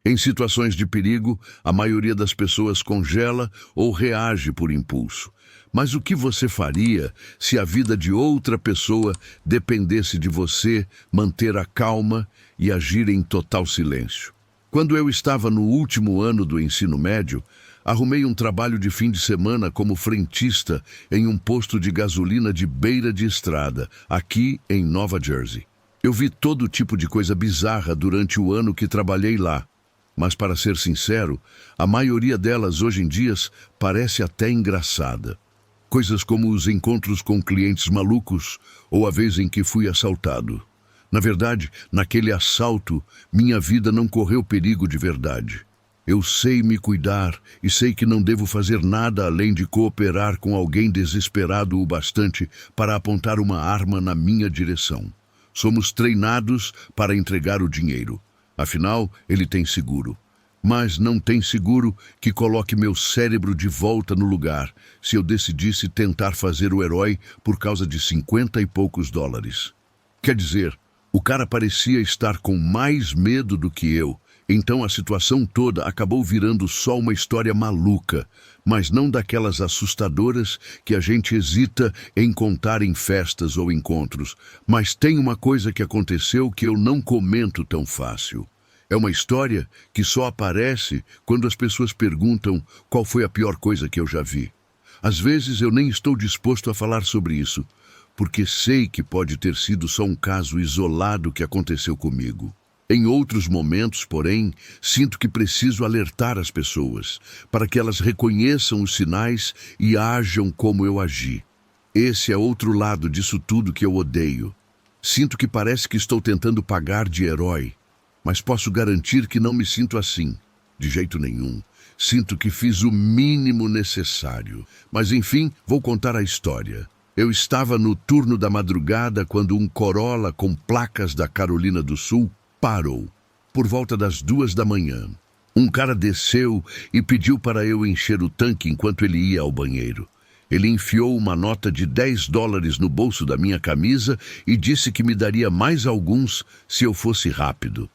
Em situações de perigo, a maioria das pessoas congela ou reage por impulso. Mas o que você faria se a vida de outra pessoa dependesse de você manter a calma e agir em total silêncio? Quando eu estava no último ano do ensino médio, arrumei um trabalho de fim de semana como frentista em um posto de gasolina de beira de estrada, aqui em Nova Jersey. Eu vi todo tipo de coisa bizarra durante o ano que trabalhei lá. Mas, para ser sincero, a maioria delas hoje em dia parece até engraçada. Coisas como os encontros com clientes malucos ou a vez em que fui assaltado. Na verdade, naquele assalto, minha vida não correu perigo de verdade. Eu sei me cuidar e sei que não devo fazer nada além de cooperar com alguém desesperado o bastante para apontar uma arma na minha direção. Somos treinados para entregar o dinheiro. Afinal, ele tem seguro. Mas não tem seguro que coloque meu cérebro de volta no lugar se eu decidisse tentar fazer o herói por causa de 50 e poucos dólares. Quer dizer, o cara parecia estar com mais medo do que eu, então a situação toda acabou virando só uma história maluca, mas não daquelas assustadoras que a gente hesita em contar em festas ou encontros. Mas tem uma coisa que aconteceu que eu não comento tão fácil. É uma história que só aparece quando as pessoas perguntam qual foi a pior coisa que eu já vi. Às vezes eu nem estou disposto a falar sobre isso, porque sei que pode ter sido só um caso isolado que aconteceu comigo. Em outros momentos, porém, sinto que preciso alertar as pessoas, para que elas reconheçam os sinais e ajam como eu agi. Esse é outro lado disso tudo que eu odeio. Sinto que parece que estou tentando pagar de herói, mas posso garantir que não me sinto assim, de jeito nenhum. Sinto que fiz o mínimo necessário. Mas enfim, vou contar a história. Eu estava no turno da madrugada quando um Corolla com placas da Carolina do Sul parou, por volta das 2 da manhã. Um cara desceu e pediu para eu encher o tanque enquanto ele ia ao banheiro. Ele enfiou uma nota de 10 dólares no bolso da minha camisa e disse que me daria mais alguns se eu fosse rápido.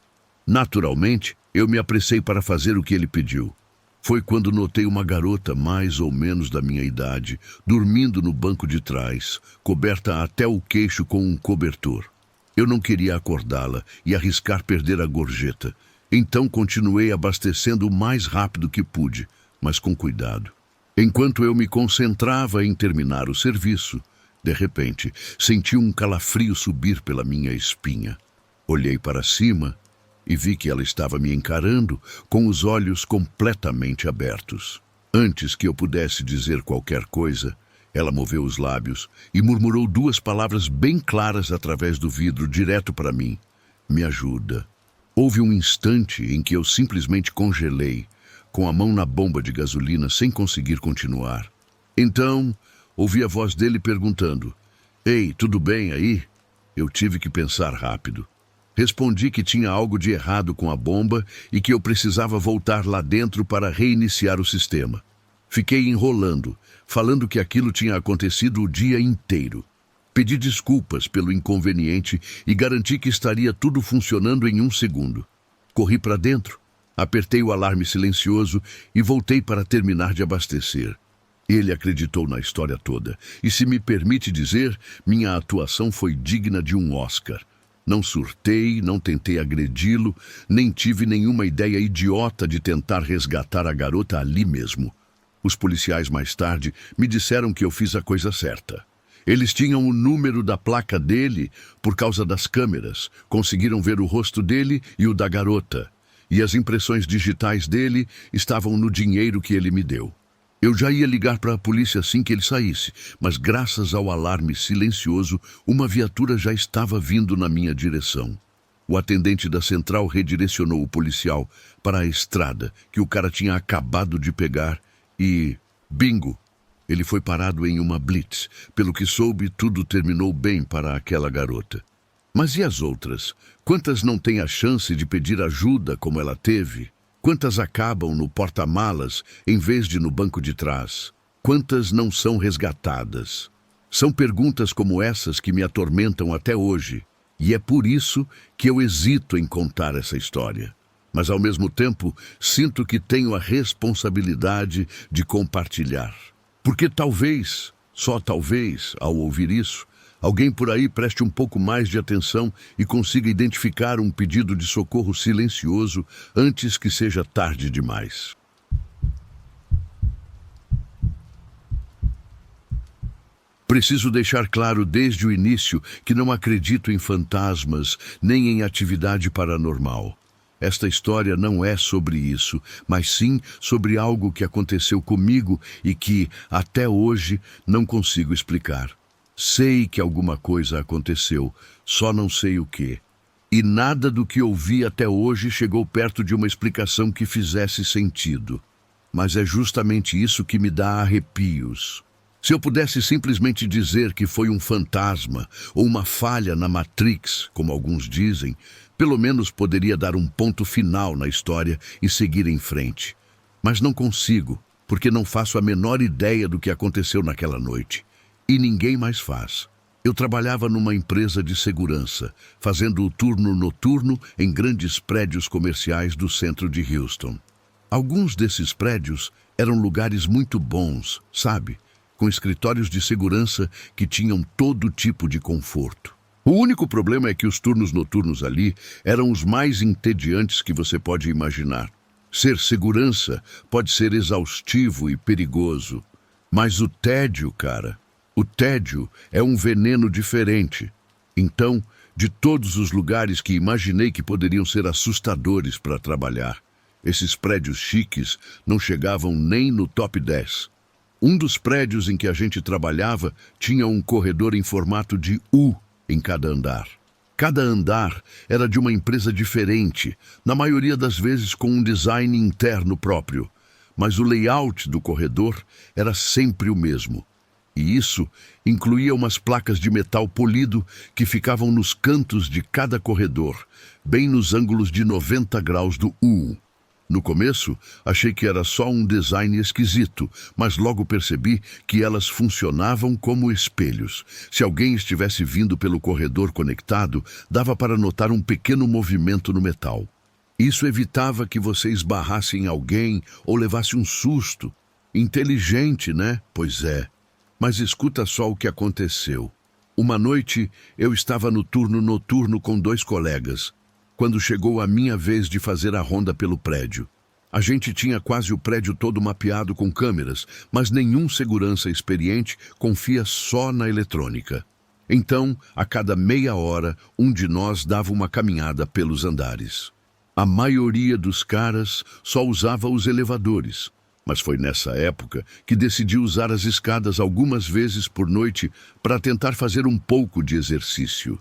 Naturalmente, eu me apressei para fazer o que ele pediu. Foi quando notei uma garota mais ou menos da minha idade, dormindo no banco de trás, coberta até o queixo com um cobertor. Eu não queria acordá-la e arriscar perder a gorjeta. Então continuei abastecendo o mais rápido que pude, mas com cuidado. Enquanto eu me concentrava em terminar o serviço, de repente, senti um calafrio subir pela minha espinha. Olhei para cima e vi que ela estava me encarando com os olhos completamente abertos. Antes que eu pudesse dizer qualquer coisa, ela moveu os lábios e murmurou 2 palavras bem claras através do vidro direto para mim. Me ajuda. Houve um instante em que eu simplesmente congelei, com a mão na bomba de gasolina sem conseguir continuar. Então, ouvi a voz dele perguntando: "Ei, tudo bem aí?" Eu tive que pensar rápido. Respondi que tinha algo de errado com a bomba e que eu precisava voltar lá dentro para reiniciar o sistema. Fiquei enrolando, falando que aquilo tinha acontecido o dia inteiro. Pedi desculpas pelo inconveniente e garanti que estaria tudo funcionando em 1 segundo. Corri para dentro, apertei o alarme silencioso e voltei para terminar de abastecer. Ele acreditou na história toda e, se me permite dizer, minha atuação foi digna de um Oscar. Não surtei, não tentei agredi-lo, nem tive nenhuma ideia idiota de tentar resgatar a garota ali mesmo. Os policiais mais tarde me disseram que eu fiz a coisa certa. Eles tinham o número da placa dele por causa das câmeras, conseguiram ver o rosto dele e o da garota, e as impressões digitais dele estavam no dinheiro que ele me deu. Eu já ia ligar para a polícia assim que ele saísse, mas graças ao alarme silencioso, uma viatura já estava vindo na minha direção. O atendente da central redirecionou o policial para a estrada que o cara tinha acabado de pegar e, bingo, ele foi parado em uma blitz. Pelo que soube, tudo terminou bem para aquela garota. Mas e as outras? Quantas não têm a chance de pedir ajuda como ela teve? Quantas acabam no porta-malas em vez de no banco de trás? Quantas não são resgatadas? São perguntas como essas que me atormentam até hoje, e é por isso que eu hesito em contar essa história. Mas ao mesmo tempo, sinto que tenho a responsabilidade de compartilhar. Porque talvez, só talvez, ao ouvir isso, alguém por aí preste um pouco mais de atenção e consiga identificar um pedido de socorro silencioso antes que seja tarde demais. Preciso deixar claro desde o início que não acredito em fantasmas nem em atividade paranormal. Esta história não é sobre isso, mas sim sobre algo que aconteceu comigo e que, até hoje, não consigo explicar. Sei que alguma coisa aconteceu, só não sei o quê. E nada do que ouvi até hoje chegou perto de uma explicação que fizesse sentido. Mas é justamente isso que me dá arrepios. Se eu pudesse simplesmente dizer que foi um fantasma ou uma falha na Matrix, como alguns dizem, pelo menos poderia dar um ponto final na história e seguir em frente. Mas não consigo, porque não faço a menor ideia do que aconteceu naquela noite. E ninguém mais faz. Eu trabalhava numa empresa de segurança, fazendo o turno noturno em grandes prédios comerciais do centro de Houston. Alguns desses prédios eram lugares muito bons, sabe? Com escritórios de segurança que tinham todo tipo de conforto. O único problema é que os turnos noturnos ali eram os mais entediantes que você pode imaginar. Ser segurança pode ser exaustivo e perigoso, mas o tédio, cara, o tédio é um veneno diferente. Então, de todos os lugares que imaginei que poderiam ser assustadores para trabalhar, esses prédios chiques não chegavam nem no top 10. Um dos prédios em que a gente trabalhava tinha um corredor em formato de U em cada andar. Cada andar era de uma empresa diferente, na maioria das vezes com um design interno próprio, mas o layout do corredor era sempre o mesmo. E isso incluía umas placas de metal polido que ficavam nos cantos de cada corredor, bem nos ângulos de 90 graus do U. No começo, achei que era só um design esquisito, mas logo percebi que elas funcionavam como espelhos. Se alguém estivesse vindo pelo corredor conectado, dava para notar um pequeno movimento no metal. Isso evitava que você esbarrasse em alguém ou levasse um susto. Inteligente, né? Pois é. Mas escuta só o que aconteceu. Uma noite, eu estava no turno noturno com 2 colegas, quando chegou a minha vez de fazer a ronda pelo prédio. A gente tinha quase o prédio todo mapeado com câmeras, mas nenhum segurança experiente confia só na eletrônica. Então, a cada meia hora, um de nós dava uma caminhada pelos andares. A maioria dos caras só usava os elevadores, mas foi nessa época que decidi usar as escadas algumas vezes por noite para tentar fazer um pouco de exercício.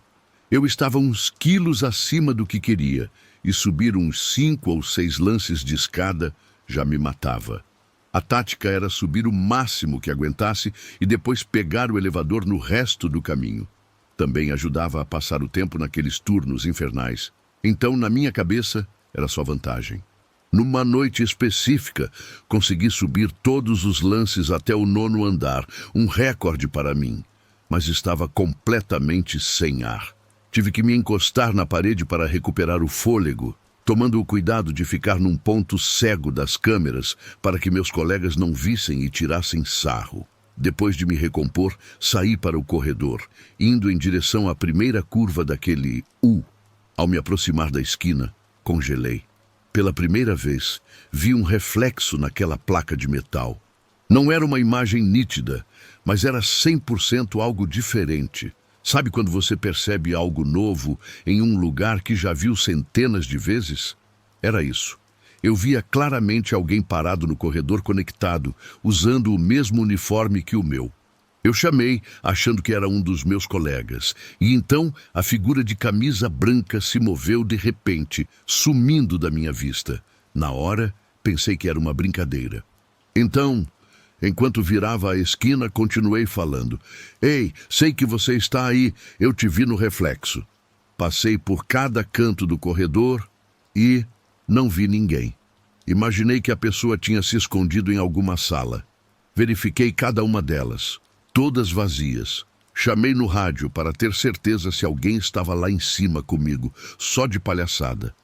Eu estava uns quilos acima do que queria, e subir uns 5 ou 6 lances de escada já me matava. A tática era subir o máximo que aguentasse e depois pegar o elevador no resto do caminho. Também ajudava a passar o tempo naqueles turnos infernais. Então, na minha cabeça, era só vantagem. Numa noite específica, consegui subir todos os lances até o 9º andar, um recorde para mim, mas estava completamente sem ar. Tive que me encostar na parede para recuperar o fôlego, tomando o cuidado de ficar num ponto cego das câmeras para que meus colegas não vissem e tirassem sarro. Depois de me recompor, saí para o corredor, indo em direção à primeira curva daquele U. Ao me aproximar da esquina, congelei. Pela primeira vez, vi um reflexo naquela placa de metal. Não era uma imagem nítida, mas era 100% algo diferente. Sabe quando você percebe algo novo em um lugar que já viu centenas de vezes? Era isso. Eu via claramente alguém parado no corredor conectado, usando o mesmo uniforme que o meu. Eu chamei, achando que era um dos meus colegas, e então a figura de camisa branca se moveu de repente, sumindo da minha vista. Na hora, pensei que era uma brincadeira. Então, enquanto virava a esquina, continuei falando. Ei, sei que você está aí, eu te vi no reflexo. Passei por cada canto do corredor e não vi ninguém. Imaginei que a pessoa tinha se escondido em alguma sala. Verifiquei cada uma delas, todas vazias. Chamei no rádio para ter certeza se alguém estava lá em cima comigo, só de palhaçada.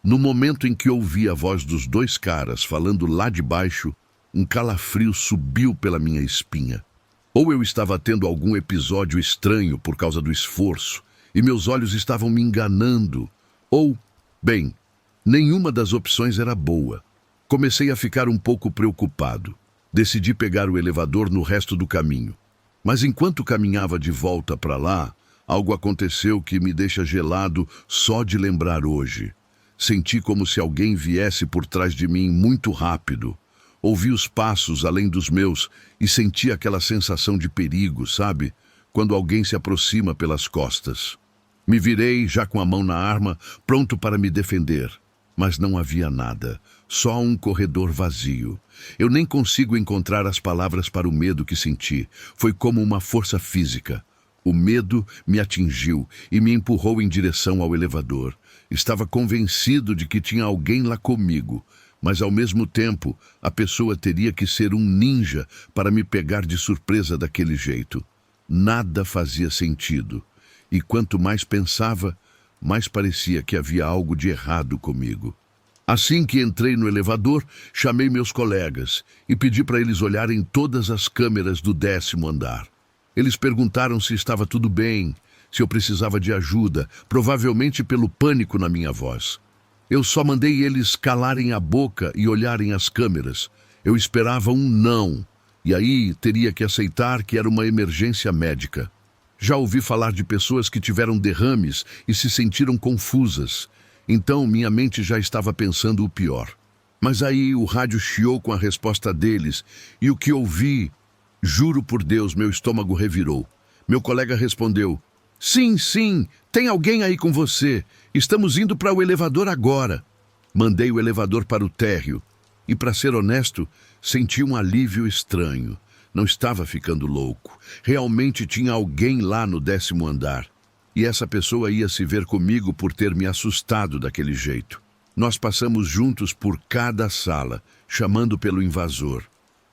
No momento em que ouvi a voz dos dois caras falando lá de baixo, um calafrio subiu pela minha espinha. Ou eu estava tendo algum episódio estranho por causa do esforço, e meus olhos estavam me enganando, ou, bem, nenhuma das opções era boa. Comecei a ficar um pouco preocupado. Decidi pegar o elevador no resto do caminho. Mas enquanto caminhava de volta para lá, algo aconteceu que me deixa gelado só de lembrar hoje. Senti como se alguém viesse por trás de mim muito rápido. Ouvi os passos além dos meus e senti aquela sensação de perigo, sabe? Quando alguém se aproxima pelas costas. Me virei, já com a mão na arma, pronto para me defender. Mas não havia nada, só um corredor vazio. Eu nem consigo encontrar as palavras para o medo que senti. Foi como uma força física. O medo me atingiu e me empurrou em direção ao elevador. Estava convencido de que tinha alguém lá comigo, mas ao mesmo tempo a pessoa teria que ser um ninja para me pegar de surpresa daquele jeito. Nada fazia sentido, e quanto mais pensava, mais parecia que havia algo de errado comigo. Assim que entrei no elevador, chamei meus colegas e pedi para eles olharem todas as câmeras do 10º andar. Eles perguntaram se estava tudo bem, se eu precisava de ajuda, provavelmente pelo pânico na minha voz. Eu só mandei eles calarem a boca e olharem as câmeras. Eu esperava um não, e aí teria que aceitar que era uma emergência médica. Já ouvi falar de pessoas que tiveram derrames e se sentiram confusas. Então minha mente já estava pensando o pior. Mas aí o rádio chiou com a resposta deles, e o que ouvi, juro por Deus, meu estômago revirou. Meu colega respondeu: Sim, sim, tem alguém aí com você. Estamos indo para o elevador agora. Mandei o elevador para o térreo e, para ser honesto, senti um alívio estranho. Não estava ficando louco. Realmente tinha alguém lá no 10º andar. E essa pessoa ia se ver comigo por ter me assustado daquele jeito. Nós passamos juntos por cada sala, chamando pelo invasor.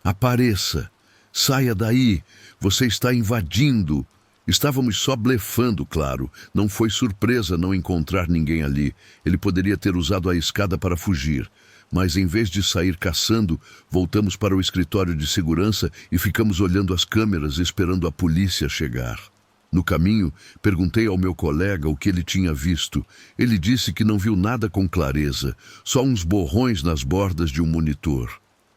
Apareça! Saia daí! Você está invadindo! Estávamos só blefando, claro. Não foi surpresa não encontrar ninguém ali. Ele poderia ter usado a escada para fugir. Mas em vez de sair caçando, voltamos para o escritório de segurança e ficamos olhando as câmeras esperando a polícia chegar. No caminho, perguntei ao meu colega o que ele tinha visto. Ele disse que não viu nada com clareza, só uns borrões nas bordas de um monitor.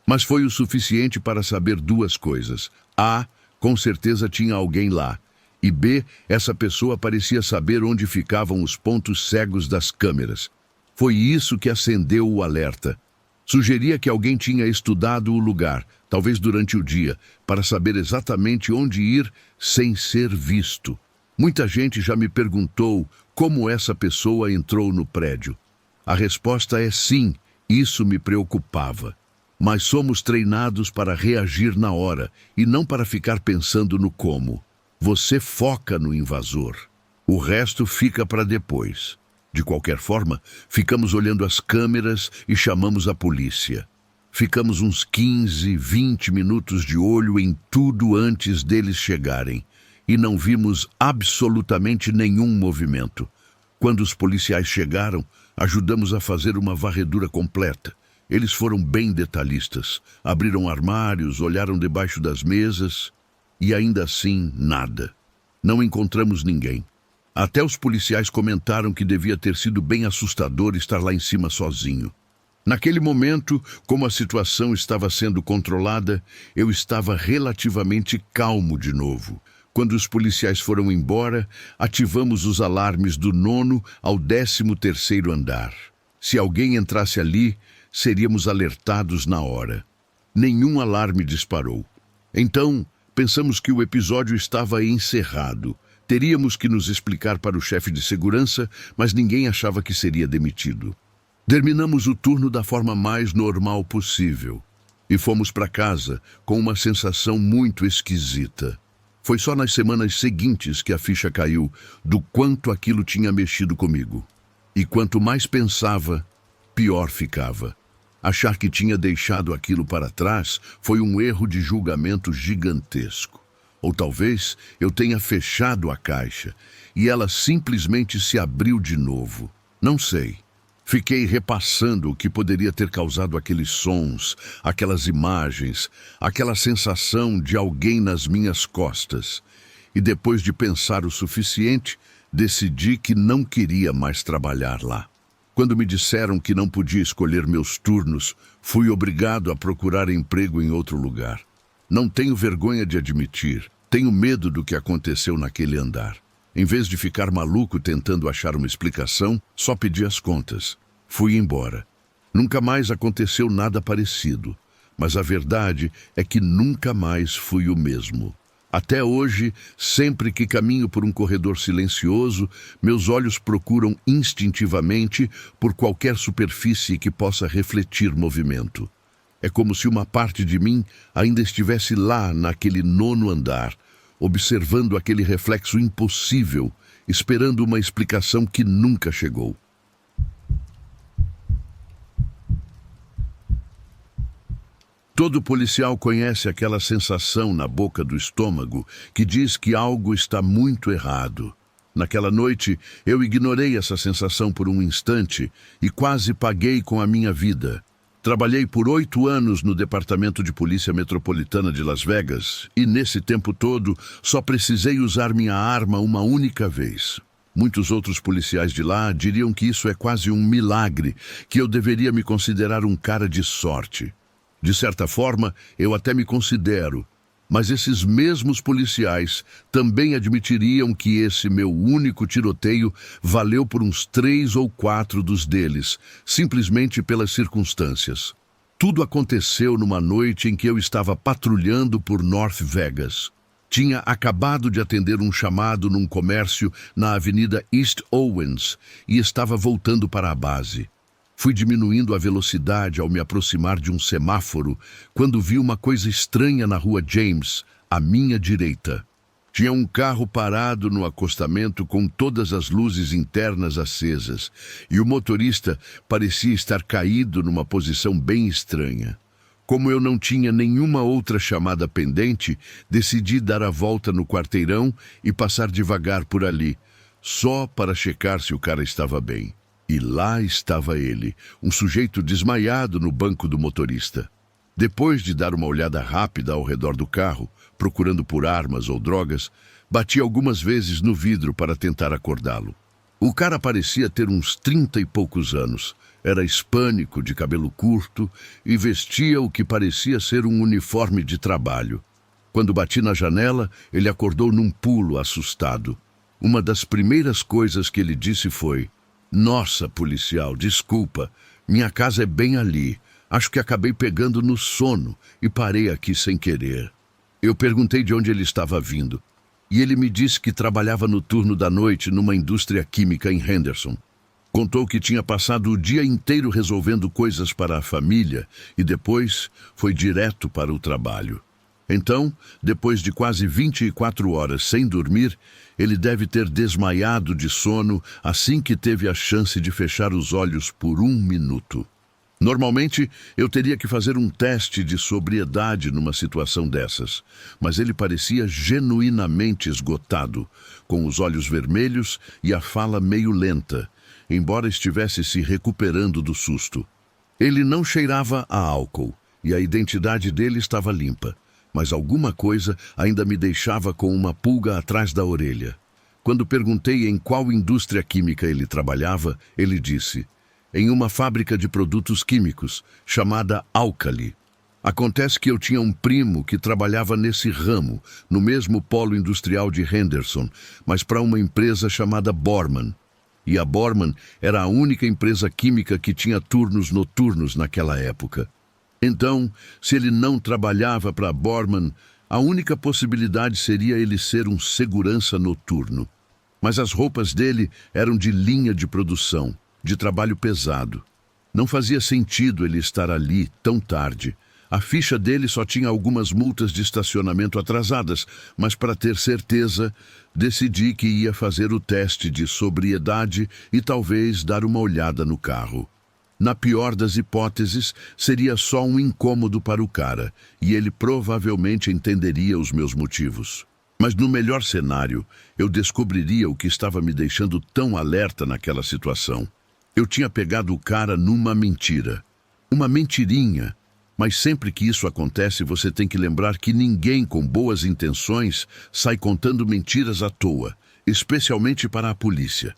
Mas foi o suficiente para saber duas coisas. A, com certeza tinha alguém lá. E B, essa pessoa parecia saber onde ficavam os pontos cegos das câmeras. Foi isso que acendeu o alerta. Sugeria que alguém tinha estudado o lugar, talvez durante o dia, para saber exatamente onde ir sem ser visto. Muita gente já me perguntou como essa pessoa entrou no prédio. A resposta é sim, isso me preocupava. Mas somos treinados para reagir na hora e não para ficar pensando no como. Você foca no invasor. O resto fica para depois. De qualquer forma, ficamos olhando as câmeras e chamamos a polícia. Ficamos uns 15, 20 minutos de olho em tudo antes deles chegarem. E não vimos absolutamente nenhum movimento. Quando os policiais chegaram, ajudamos a fazer uma varredura completa. Eles foram bem detalhistas. Abriram armários, olharam debaixo das mesas e ainda assim nada. Não encontramos ninguém. Até os policiais comentaram que devia ter sido bem assustador estar lá em cima sozinho. Naquele momento, como a situação estava sendo controlada, eu estava relativamente calmo de novo. Quando os policiais foram embora, ativamos os alarmes do 9º ao 13º andar. Se alguém entrasse ali, seríamos alertados na hora. Nenhum alarme disparou. Então, pensamos que o episódio estava encerrado. Teríamos que nos explicar para o chefe de segurança, mas ninguém achava que seria demitido. Terminamos o turno da forma mais normal possível e fomos para casa com uma sensação muito esquisita. Foi só nas semanas seguintes que a ficha caiu do quanto aquilo tinha mexido comigo. E quanto mais pensava, pior ficava. Achar que tinha deixado aquilo para trás foi um erro de julgamento gigantesco. Ou talvez eu tenha fechado a caixa e ela simplesmente se abriu de novo. Não sei. Fiquei repassando o que poderia ter causado aqueles sons, aquelas imagens, aquela sensação de alguém nas minhas costas. E depois de pensar o suficiente, decidi que não queria mais trabalhar lá. Quando me disseram que não podia escolher meus turnos, fui obrigado a procurar emprego em outro lugar. Não tenho vergonha de admitir, tenho medo do que aconteceu naquele andar. Em vez de ficar maluco tentando achar uma explicação, só pedi as contas. Fui embora. Nunca mais aconteceu nada parecido, mas a verdade é que nunca mais fui o mesmo. Até hoje, sempre que caminho por um corredor silencioso, meus olhos procuram instintivamente por qualquer superfície que possa refletir movimento. É como se uma parte de mim ainda estivesse lá naquele 9º andar, observando aquele reflexo impossível, esperando uma explicação que nunca chegou. Todo policial conhece aquela sensação na boca do estômago que diz que algo está muito errado. Naquela noite, eu ignorei essa sensação por um instante e quase paguei com a minha vida. Trabalhei por 8 anos no Departamento de Polícia Metropolitana de Las Vegas e, nesse tempo todo, só precisei usar minha arma uma única vez. Muitos outros policiais de lá diriam que isso é quase um milagre, que eu deveria me considerar um cara de sorte. De certa forma, eu até me considero, mas esses mesmos policiais também admitiriam que esse meu único tiroteio valeu por uns 3 ou 4 dos deles, simplesmente pelas circunstâncias. Tudo aconteceu numa noite em que eu estava patrulhando por North Vegas. Tinha acabado de atender um chamado num comércio na Avenida East Owens e estava voltando para a base. Fui diminuindo a velocidade ao me aproximar de um semáforo quando vi uma coisa estranha na rua James, à minha direita. Tinha um carro parado no acostamento com todas as luzes internas acesas e o motorista parecia estar caído numa posição bem estranha. Como eu não tinha nenhuma outra chamada pendente, decidi dar a volta no quarteirão e passar devagar por ali, só para checar se o cara estava bem. E lá estava ele, um sujeito desmaiado no banco do motorista. Depois de dar uma olhada rápida ao redor do carro, procurando por armas ou drogas, bati algumas vezes no vidro para tentar acordá-lo. O cara parecia ter uns 30 e poucos anos. Era hispânico, de cabelo curto e vestia o que parecia ser um uniforme de trabalho. Quando bati na janela, ele acordou num pulo, assustado. Uma das primeiras coisas que ele disse foi: "Nossa, policial, desculpa. Minha casa é bem ali. Acho que acabei pegando no sono e parei aqui sem querer." Eu perguntei de onde ele estava vindo. E ele me disse que trabalhava no turno da noite numa indústria química em Henderson. Contou que tinha passado o dia inteiro resolvendo coisas para a família e depois foi direto para o trabalho. Então, depois de quase 24 horas sem dormir, ele deve ter desmaiado de sono assim que teve a chance de fechar os olhos por 1 minuto. Normalmente, eu teria que fazer um teste de sobriedade numa situação dessas, mas ele parecia genuinamente esgotado, com os olhos vermelhos e a fala meio lenta, embora estivesse se recuperando do susto. Ele não cheirava a álcool e a identidade dele estava limpa, mas alguma coisa ainda me deixava com uma pulga atrás da orelha. Quando perguntei em qual indústria química ele trabalhava, ele disse: "Em uma fábrica de produtos químicos, chamada Alcali. Acontece que eu tinha um primo que trabalhava nesse ramo, no mesmo polo industrial de Henderson, mas para uma empresa chamada Borman. E a Borman era a única empresa química que tinha turnos noturnos naquela época. Então, se ele não trabalhava para a Borman, a única possibilidade seria ele ser um segurança noturno. Mas as roupas dele eram de linha de produção, de trabalho pesado. Não fazia sentido ele estar ali tão tarde. A ficha dele só tinha algumas multas de estacionamento atrasadas, mas para ter certeza, decidi que ia fazer o teste de sobriedade e talvez dar uma olhada no carro. Na pior das hipóteses, seria só um incômodo para o cara, e ele provavelmente entenderia os meus motivos. Mas no melhor cenário, eu descobriria o que estava me deixando tão alerta naquela situação. Eu tinha pegado o cara numa mentira. Uma mentirinha. Mas sempre que isso acontece, você tem que lembrar que ninguém com boas intenções sai contando mentiras à toa, especialmente para a polícia.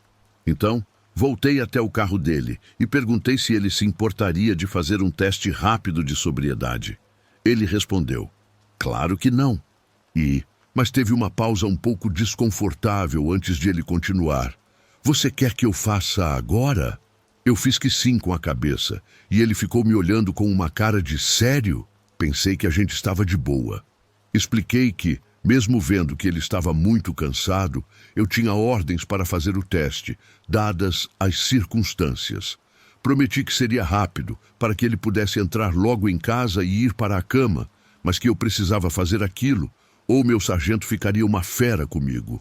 Então, voltei até o carro dele e perguntei se ele se importaria de fazer um teste rápido de sobriedade. Ele respondeu, claro que não. Mas teve uma pausa um pouco desconfortável antes de ele continuar. Você quer que eu faça agora? Eu fiz que sim com a cabeça, e ele ficou me olhando com uma cara de sério. Pensei que a gente estava de boa. Expliquei que, mesmo vendo que ele estava muito cansado, eu tinha ordens para fazer o teste, dadas as circunstâncias. Prometi que seria rápido, para que ele pudesse entrar logo em casa e ir para a cama, mas que eu precisava fazer aquilo, ou meu sargento ficaria uma fera comigo.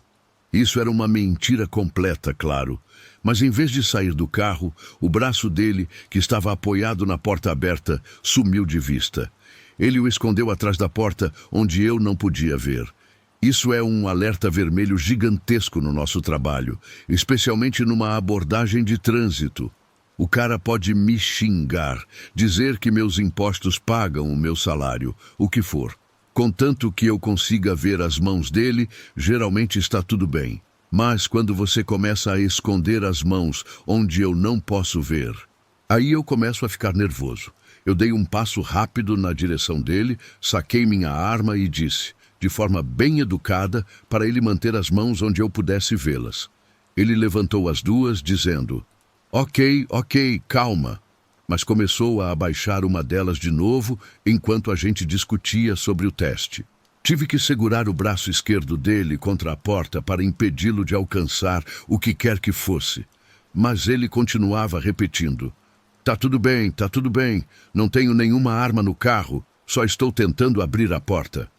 Isso era uma mentira completa, claro. Mas em vez de sair do carro, o braço dele, que estava apoiado na porta aberta, sumiu de vista. Ele o escondeu atrás da porta, onde eu não podia ver. Isso é um alerta vermelho gigantesco no nosso trabalho, especialmente numa abordagem de trânsito. O cara pode me xingar, dizer que meus impostos pagam o meu salário, o que for. Contanto que eu consiga ver as mãos dele, geralmente está tudo bem. Mas quando você começa a esconder as mãos onde eu não posso ver, aí eu começo a ficar nervoso. Eu dei um passo rápido na direção dele, saquei minha arma e disse, de forma bem educada, para ele manter as mãos onde eu pudesse vê-las. Ele levantou as duas, dizendo, Ok, calma. Mas começou a abaixar uma delas de novo enquanto a gente discutia sobre o teste. Tive que segurar o braço esquerdo dele contra a porta para impedi-lo de alcançar o que quer que fosse. Mas ele continuava repetindo, tá tudo bem, não tenho nenhuma arma no carro, só estou tentando abrir a porta.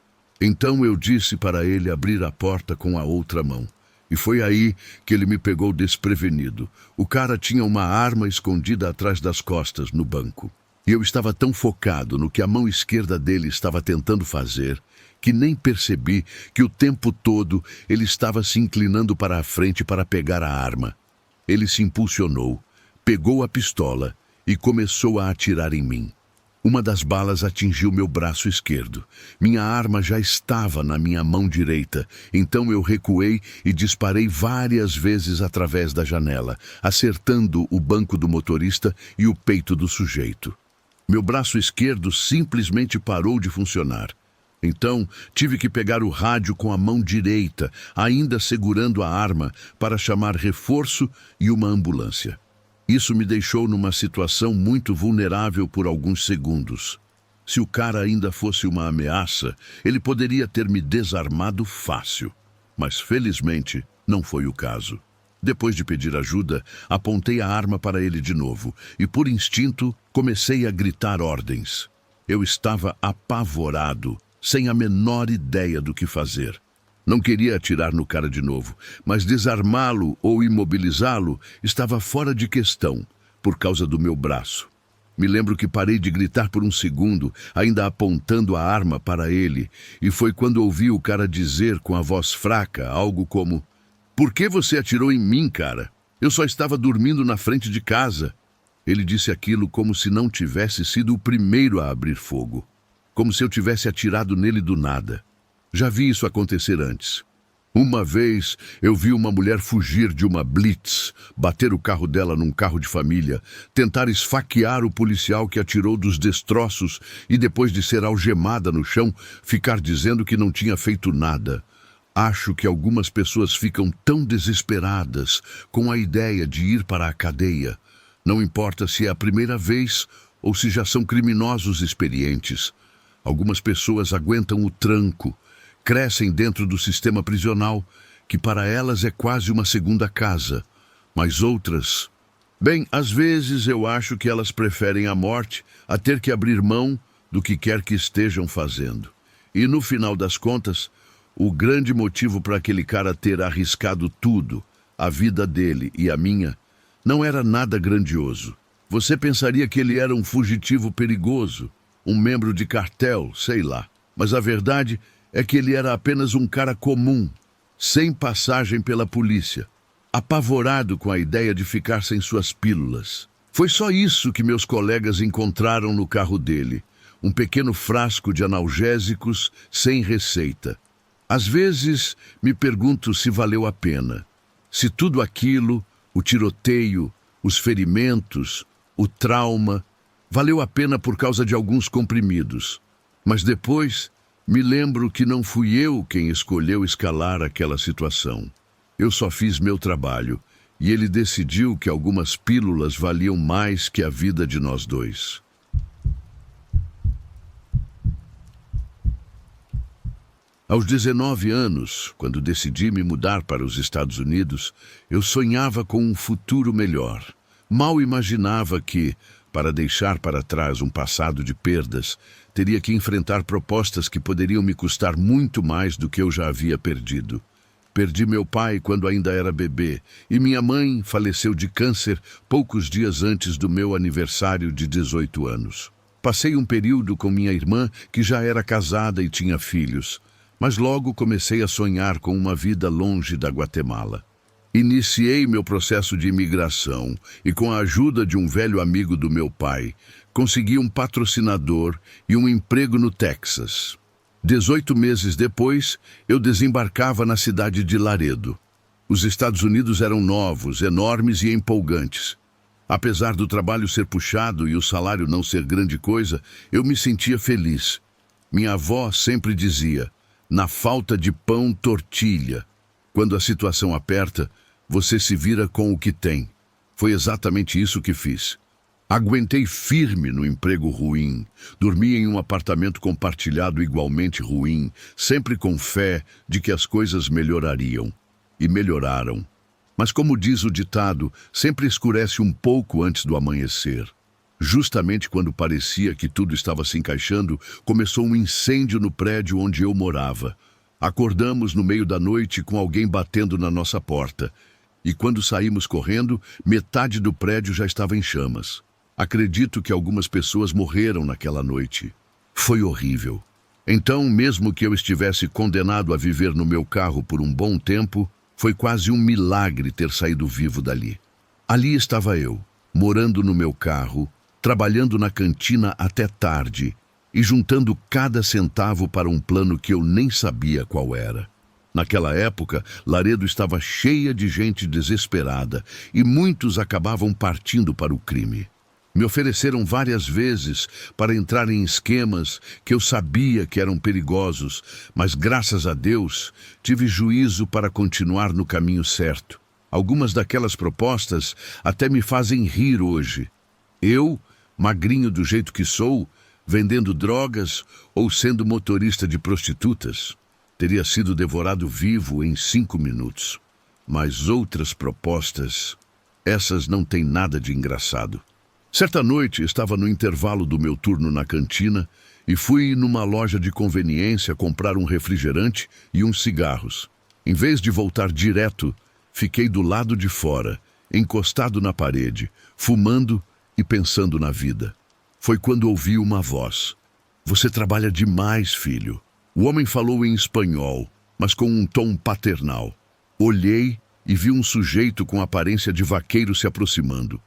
Então eu disse para ele abrir a porta com a outra mão. E foi aí que ele me pegou desprevenido. O cara tinha uma arma escondida atrás das costas, no banco. E eu estava tão focado no que a mão esquerda dele estava tentando fazer, que nem percebi que o tempo todo ele estava se inclinando para a frente para pegar a arma. Ele se impulsionou, pegou a pistola e começou a atirar em mim. Uma das balas atingiu meu braço esquerdo. Minha arma já estava na minha mão direita, então eu recuei e disparei várias vezes através da janela, acertando o banco do motorista e o peito do sujeito. Meu braço esquerdo simplesmente parou de funcionar. Então, tive que pegar o rádio com a mão direita, ainda segurando a arma, para chamar reforço e uma ambulância. Isso me deixou numa situação muito vulnerável por alguns segundos. Se o cara ainda fosse uma ameaça, ele poderia ter me desarmado fácil. Mas, felizmente, não foi o caso. Depois de pedir ajuda, apontei a arma para ele de novo e, por instinto, comecei a gritar ordens. Eu estava apavorado, sem a menor ideia do que fazer. Não queria atirar no cara de novo, mas desarmá-lo ou imobilizá-lo estava fora de questão, por causa do meu braço. Me lembro que parei de gritar por um segundo, ainda apontando a arma para ele, e foi quando ouvi o cara dizer com a voz fraca algo como: "Por que você atirou em mim, cara? Eu só estava dormindo na frente de casa." Ele disse aquilo como se não tivesse sido o primeiro a abrir fogo, como se eu tivesse atirado nele do nada. Já vi isso acontecer antes. Uma vez eu vi uma mulher fugir de uma blitz, bater o carro dela num carro de família, tentar esfaquear o policial que atirou dos destroços e, depois de ser algemada no chão, ficar dizendo que não tinha feito nada. Acho que algumas pessoas ficam tão desesperadas com a ideia de ir para a cadeia. Não importa se é a primeira vez ou se já são criminosos experientes. Algumas pessoas aguentam o tranco, crescem dentro do sistema prisional, que para elas é quase uma segunda casa. Mas outras... Bem, às vezes eu acho que elas preferem a morte a ter que abrir mão do que quer que estejam fazendo. E no final das contas, o grande motivo para aquele cara ter arriscado tudo, a vida dele e a minha, não era nada grandioso. Você pensaria que ele era um fugitivo perigoso, um membro de cartel, sei lá. Mas a verdade é que ele era apenas um cara comum, sem passagem pela polícia. apavorado com a ideia de ficar sem suas pílulas. Foi só isso que meus colegas encontraram no carro dele, um pequeno frasco de analgésicos sem receita. Às vezes, me pergunto se valeu a pena. Se tudo aquilo, o tiroteio, os ferimentos, o trauma, valeu a pena por causa de alguns comprimidos. Mas depois, me lembro que não fui eu quem escolheu escalar aquela situação. Eu só fiz meu trabalho, e ele decidiu que algumas pílulas valiam mais que a vida de nós dois. Aos 19 anos, quando decidi me mudar para os Estados Unidos, eu sonhava com um futuro melhor. Mal imaginava que, para deixar para trás um passado de perdas, teria que enfrentar propostas que poderiam me custar muito mais do que eu já havia perdido. Perdi meu pai quando ainda era bebê e minha mãe faleceu de câncer poucos dias antes do meu aniversário de 18 anos. Passei um período com minha irmã, que já era casada e tinha filhos, mas logo comecei a sonhar com uma vida longe da Guatemala. Iniciei meu processo de imigração e, com a ajuda de um velho amigo do meu pai, consegui um patrocinador e um emprego no Texas. 18 meses depois, eu desembarcava na cidade de Laredo. Os Estados Unidos eram novos, enormes e empolgantes. Apesar do trabalho ser puxado e o salário não ser grande coisa, eu me sentia feliz. Minha avó sempre dizia: na falta de pão, tortilha. Quando a situação aperta, você se vira com o que tem. Foi exatamente isso que fiz. Aguentei firme no emprego ruim, dormia em um apartamento compartilhado igualmente ruim, sempre com fé de que as coisas melhorariam. E melhoraram. Mas como diz o ditado, sempre escurece um pouco antes do amanhecer. Justamente quando parecia que tudo estava se encaixando, começou um incêndio no prédio onde eu morava. Acordamos no meio da noite com alguém batendo na nossa porta. E quando saímos correndo, metade do prédio já estava em chamas. Acredito que algumas pessoas morreram naquela noite. Foi horrível. Então, mesmo que eu estivesse condenado a viver no meu carro por um bom tempo, foi quase um milagre ter saído vivo dali. Ali estava eu, morando no meu carro, trabalhando na cantina até tarde e juntando cada centavo para um plano que eu nem sabia qual era. Naquela época, Laredo estava cheia de gente desesperada e muitos acabavam partindo para o crime. Me ofereceram várias vezes para entrar em esquemas que eu sabia que eram perigosos, mas graças a Deus tive juízo para continuar no caminho certo. Algumas daquelas propostas até me fazem rir hoje. Eu, magrinho do jeito que sou, vendendo drogas ou sendo motorista de prostitutas, teria sido devorado vivo em 5 minutos. Mas outras propostas, essas não têm nada de engraçado. Certa noite, estava no intervalo do meu turno na cantina e fui numa loja de conveniência comprar um refrigerante e uns cigarros. Em vez de voltar direto, fiquei do lado de fora, encostado na parede, fumando e pensando na vida. Foi quando ouvi uma voz. Você trabalha demais, filho. O homem falou em espanhol, mas com um tom paternal. Olhei e vi um sujeito com aparência de vaqueiro se aproximando.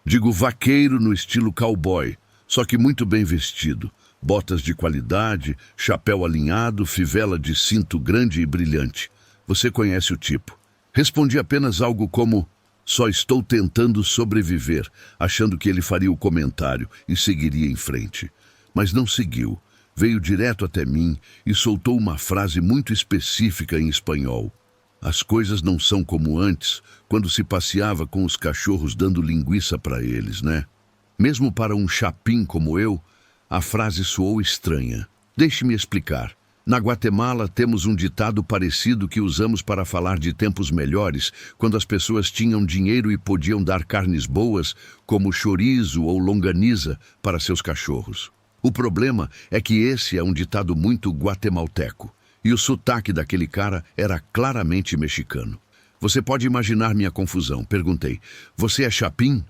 Digo vaqueiro no estilo cowboy, só que muito bem vestido. Botas de qualidade, chapéu alinhado, fivela de cinto grande e brilhante. Você conhece o tipo. Respondi apenas algo como: só estou tentando sobreviver, achando que ele faria o comentário e seguiria em frente. Mas não seguiu. Veio direto até mim e soltou uma frase muito específica em espanhol. As coisas não são como antes, quando se passeava com os cachorros dando linguiça para eles, né? Mesmo para um chapim como eu, a frase soou estranha. Deixe-me explicar. Na Guatemala temos um ditado parecido que usamos para falar de tempos melhores, quando as pessoas tinham dinheiro e podiam dar carnes boas, como chorizo ou longaniza, para seus cachorros. O problema é que esse é um ditado muito guatemalteco, e o sotaque daquele cara era claramente mexicano. Você pode imaginar minha confusão. Perguntei: você é chapim?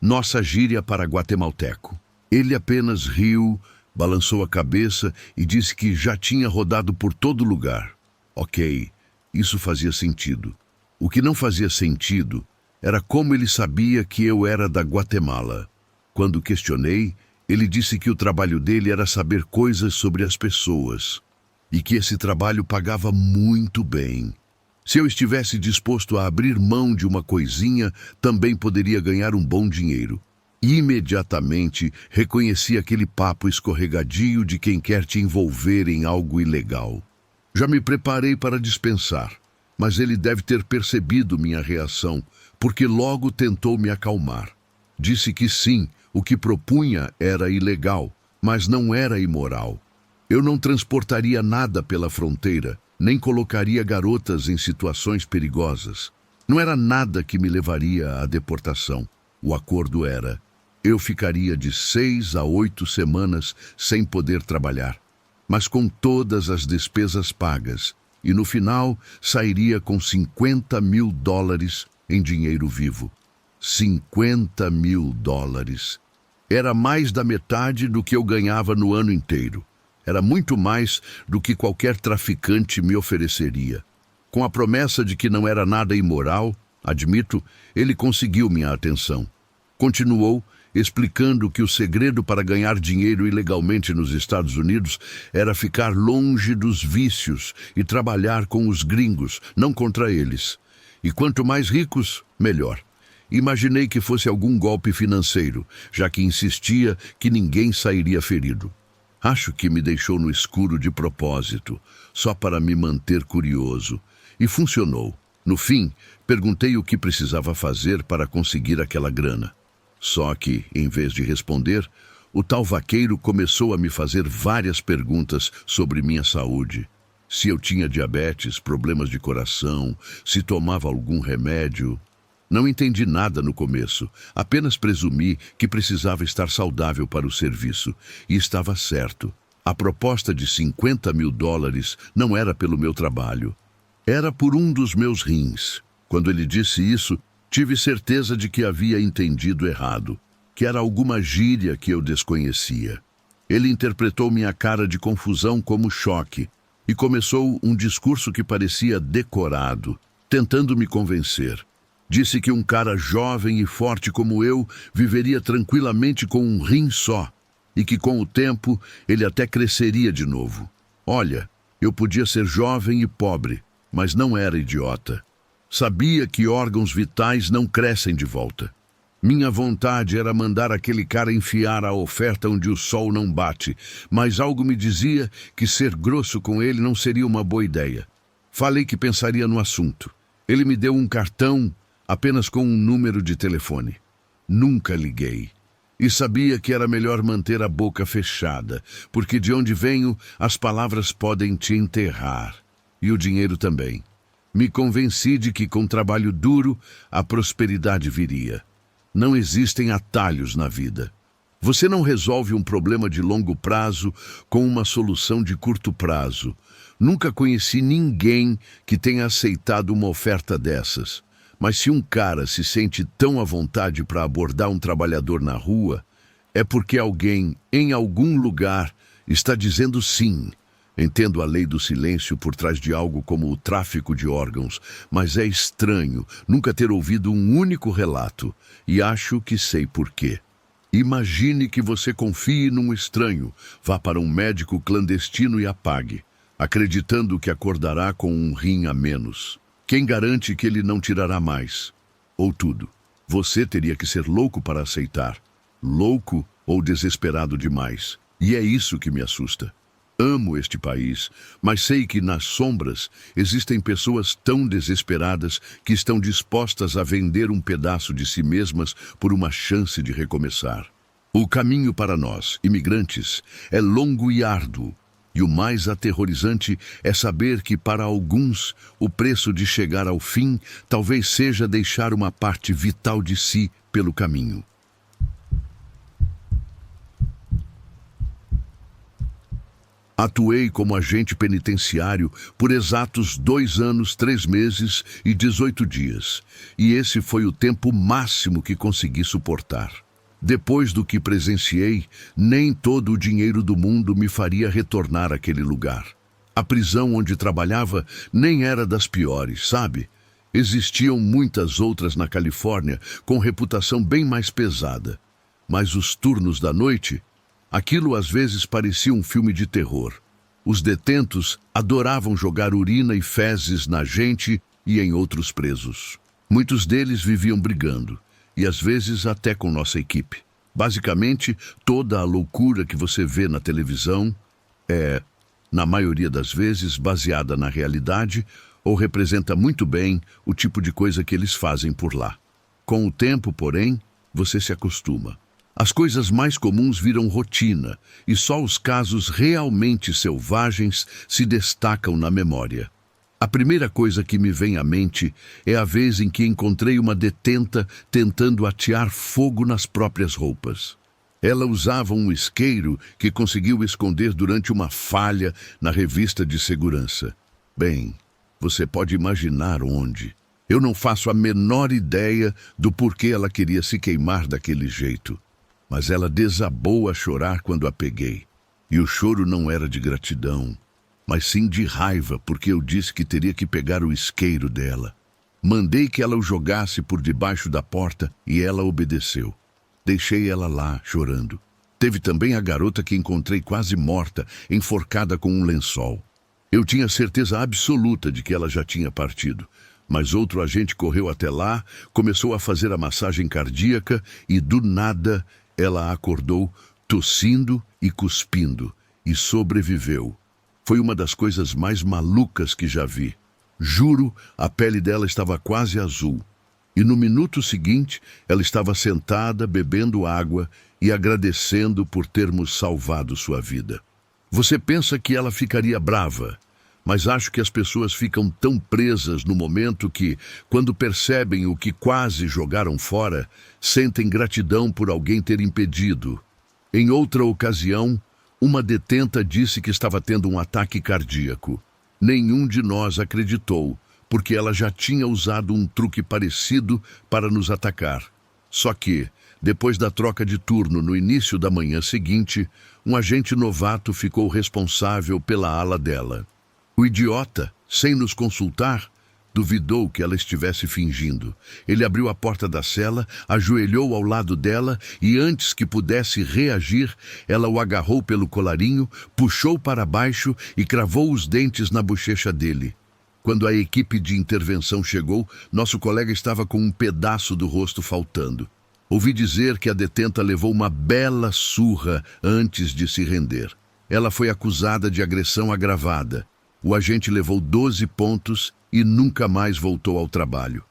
Nossa gíria para guatemalteco. Ele apenas riu, balançou a cabeça e disse que já tinha rodado por todo lugar. Ok, isso fazia sentido. O que não fazia sentido era como ele sabia que eu era da Guatemala. Quando questionei, ele disse que o trabalho dele era saber coisas sobre as pessoas e que esse trabalho pagava muito bem. Se eu estivesse disposto a abrir mão de uma coisinha, também poderia ganhar um bom dinheiro. Imediatamente reconheci aquele papo escorregadio de quem quer te envolver em algo ilegal. Já me preparei para dispensar, mas ele deve ter percebido minha reação, porque logo tentou me acalmar. Disse que sim, o que propunha era ilegal, mas não era imoral. Eu não transportaria nada pela fronteira, nem colocaria garotas em situações perigosas. Não era nada que me levaria à deportação. O acordo era: eu ficaria de 6 a 8 semanas sem poder trabalhar, mas com todas as despesas pagas, e no final sairia com $50 mil em dinheiro vivo. $50 mil. Era mais da metade do que eu ganhava no ano inteiro. Era muito mais do que qualquer traficante me ofereceria. Com a promessa de que não era nada imoral, admito, ele conseguiu minha atenção. Continuou, explicando que o segredo para ganhar dinheiro ilegalmente nos Estados Unidos era ficar longe dos vícios e trabalhar com os gringos, não contra eles. E quanto mais ricos, melhor. Imaginei que fosse algum golpe financeiro, já que insistia que ninguém sairia ferido. Acho que me deixou no escuro de propósito, só para me manter curioso. E funcionou. No fim, perguntei o que precisava fazer para conseguir aquela grana. Só que, em vez de responder, o tal vaqueiro começou a me fazer várias perguntas sobre minha saúde. Se eu tinha diabetes, problemas de coração, se tomava algum remédio. Não entendi nada no começo, apenas presumi que precisava estar saudável para o serviço, e estava certo. A proposta de $50 mil não era pelo meu trabalho. Era por um dos meus rins. Quando ele disse isso, tive certeza de que havia entendido errado, que era alguma gíria que eu desconhecia. Ele interpretou minha cara de confusão como choque, e começou um discurso que parecia decorado, tentando me convencer. Disse que um cara jovem e forte como eu viveria tranquilamente com um rim só, e que com o tempo ele até cresceria de novo. Olha, eu podia ser jovem e pobre, mas não era idiota. Sabia que órgãos vitais não crescem de volta. Minha vontade era mandar aquele cara enfiar a oferta onde o sol não bate, mas algo me dizia que ser grosso com ele não seria uma boa ideia. Falei que pensaria no assunto. Ele me deu um cartão apenas com um número de telefone. Nunca liguei. E sabia que era melhor manter a boca fechada, porque de onde venho, as palavras podem te enterrar. E o dinheiro também. Me convenci de que com trabalho duro, a prosperidade viria. Não existem atalhos na vida. Você não resolve um problema de longo prazo com uma solução de curto prazo. Nunca conheci ninguém que tenha aceitado uma oferta dessas. Mas se um cara se sente tão à vontade para abordar um trabalhador na rua, é porque alguém, em algum lugar, está dizendo sim. Entendo a lei do silêncio por trás de algo como o tráfico de órgãos, mas é estranho nunca ter ouvido um único relato, e acho que sei por quê. Imagine que você confie num estranho, vá para um médico clandestino e apague, acreditando que acordará com um rim a menos. Quem garante que ele não tirará mais? Ou tudo. Você teria que ser louco para aceitar. Louco ou desesperado demais. E é isso que me assusta. Amo este país, mas sei que nas sombras existem pessoas tão desesperadas que estão dispostas a vender um pedaço de si mesmas por uma chance de recomeçar. O caminho para nós, imigrantes, é longo e árduo. E o mais aterrorizante é saber que, para alguns, o preço de chegar ao fim talvez seja deixar uma parte vital de si pelo caminho. Atuei como agente penitenciário por exatos 2 anos, 3 meses e 18 dias, e esse foi o tempo máximo que consegui suportar. Depois do que presenciei, nem todo o dinheiro do mundo me faria retornar àquele lugar. A prisão onde trabalhava nem era das piores, sabe? Existiam muitas outras na Califórnia com reputação bem mais pesada. Mas os turnos da noite, aquilo às vezes parecia um filme de terror. Os detentos adoravam jogar urina e fezes na gente e em outros presos. Muitos deles viviam brigando, e às vezes até com nossa equipe. Basicamente, toda a loucura que você vê na televisão é, na maioria das vezes, baseada na realidade ou representa muito bem o tipo de coisa que eles fazem por lá. Com o tempo, porém, você se acostuma. As coisas mais comuns viram rotina e só os casos realmente selvagens se destacam na memória. A primeira coisa que me vem à mente é a vez em que encontrei uma detenta tentando atear fogo nas próprias roupas. Ela usava um isqueiro que conseguiu esconder durante uma falha na revista de segurança. Bem, você pode imaginar onde. Eu não faço a menor ideia do porquê ela queria se queimar daquele jeito. Mas ela desabou a chorar quando a peguei. E o choro não era de gratidão, mas sim de raiva, porque eu disse que teria que pegar o isqueiro dela. Mandei que ela o jogasse por debaixo da porta e ela obedeceu. Deixei ela lá, chorando. Teve também a garota que encontrei quase morta, enforcada com um lençol. Eu tinha certeza absoluta de que ela já tinha partido. Mas outro agente correu até lá, começou a fazer a massagem cardíaca e, do nada, ela acordou, tossindo e cuspindo, e sobreviveu. Foi uma das coisas mais malucas que já vi. Juro, a pele dela estava quase azul. E no minuto seguinte, ela estava sentada, bebendo água e agradecendo por termos salvado sua vida. Você pensa que ela ficaria brava, mas acho que as pessoas ficam tão presas no momento que, quando percebem o que quase jogaram fora, sentem gratidão por alguém ter impedido. Em outra ocasião, uma detenta disse que estava tendo um ataque cardíaco. Nenhum de nós acreditou, porque ela já tinha usado um truque parecido para nos atacar. Só que, depois da troca de turno no início da manhã seguinte, um agente novato ficou responsável pela ala dela. O idiota, sem nos consultar, duvidou que ela estivesse fingindo. Ele abriu a porta da cela, ajoelhou ao lado dela e, antes que pudesse reagir, ela o agarrou pelo colarinho, puxou para baixo e cravou os dentes na bochecha dele. Quando a equipe de intervenção chegou, nosso colega estava com um pedaço do rosto faltando. Ouvi dizer que a detenta levou uma bela surra antes de se render. Ela foi acusada de agressão agravada. O agente levou 12 pontos e nunca mais voltou ao trabalho.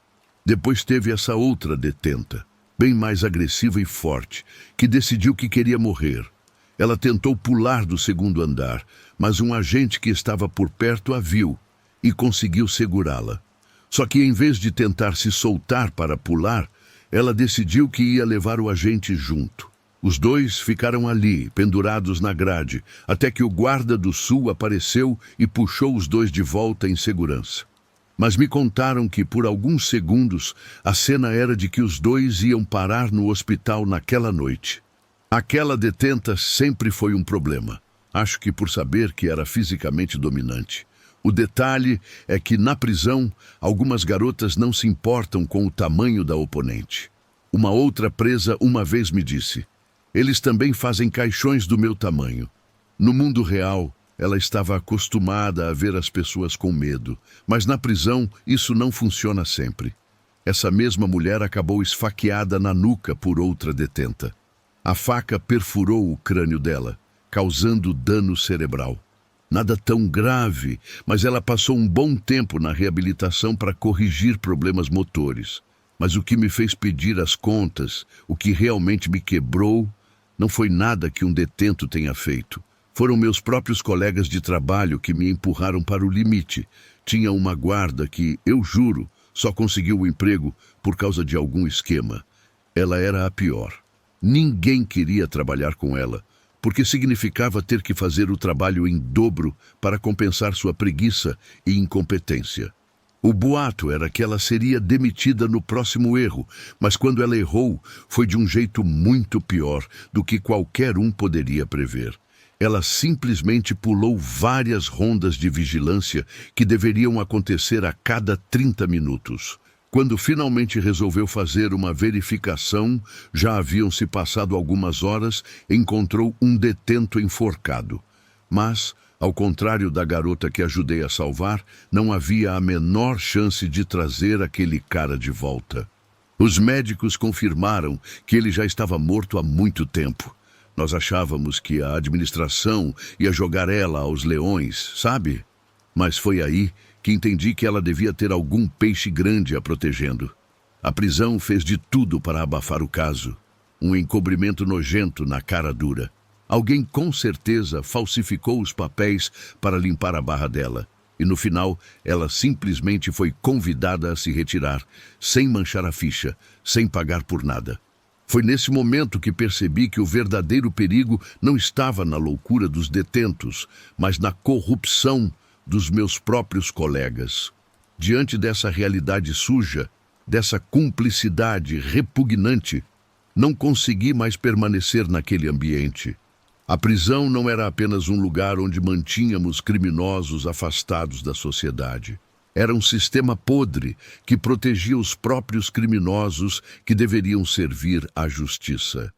Depois teve essa outra detenta, bem mais agressiva e forte, que decidiu que queria morrer. Ela tentou pular do segundo andar, mas um agente que estava por perto a viu e conseguiu segurá-la. Só que em vez de tentar se soltar para pular, ela decidiu que ia levar o agente junto. Os dois ficaram ali, pendurados na grade, até que o guarda do sul apareceu e puxou os dois de volta em segurança. Mas me contaram que, por alguns segundos, a cena era de que os dois iam parar no hospital naquela noite. Aquela detenta sempre foi um problema. Acho que por saber que era fisicamente dominante. O detalhe é que, na prisão, algumas garotas não se importam com o tamanho da oponente. Uma outra presa uma vez me disse: "Eles também fazem caixões do meu tamanho." No mundo real, ela estava acostumada a ver as pessoas com medo, mas na prisão isso não funciona sempre. Essa mesma mulher acabou esfaqueada na nuca por outra detenta. A faca perfurou o crânio dela, causando dano cerebral. Nada tão grave, mas ela passou um bom tempo na reabilitação para corrigir problemas motores. Mas o que me fez pedir as contas, o que realmente me quebrou, não foi nada que um detento tenha feito. Foram meus próprios colegas de trabalho que me empurraram para o limite. Tinha uma guarda que, eu juro, só conseguiu o emprego por causa de algum esquema. Ela era a pior. Ninguém queria trabalhar com ela, porque significava ter que fazer o trabalho em dobro para compensar sua preguiça e incompetência. O boato era que ela seria demitida no próximo erro, mas quando ela errou, foi de um jeito muito pior do que qualquer um poderia prever. Ela simplesmente pulou várias rondas de vigilância que deveriam acontecer a cada 30 minutos. Quando finalmente resolveu fazer uma verificação, já haviam se passado algumas horas, encontrou um detento enforcado. Mas, ao contrário da garota que ajudei a salvar, não havia a menor chance de trazer aquele cara de volta. Os médicos confirmaram que ele já estava morto há muito tempo. Nós achávamos que a administração ia jogar ela aos leões, sabe? Mas foi aí que entendi que ela devia ter algum peixe grande a protegendo. A prisão fez de tudo para abafar o caso. Um encobrimento nojento na cara dura. Alguém com certeza falsificou os papéis para limpar a barra dela. E no final, ela simplesmente foi convidada a se retirar, sem manchar a ficha, sem pagar por nada. Foi nesse momento que percebi que o verdadeiro perigo não estava na loucura dos detentos, mas na corrupção dos meus próprios colegas. Diante dessa realidade suja, dessa cumplicidade repugnante, não consegui mais permanecer naquele ambiente. A prisão não era apenas um lugar onde mantínhamos criminosos afastados da sociedade. Era um sistema podre que protegia os próprios criminosos que deveriam servir à justiça.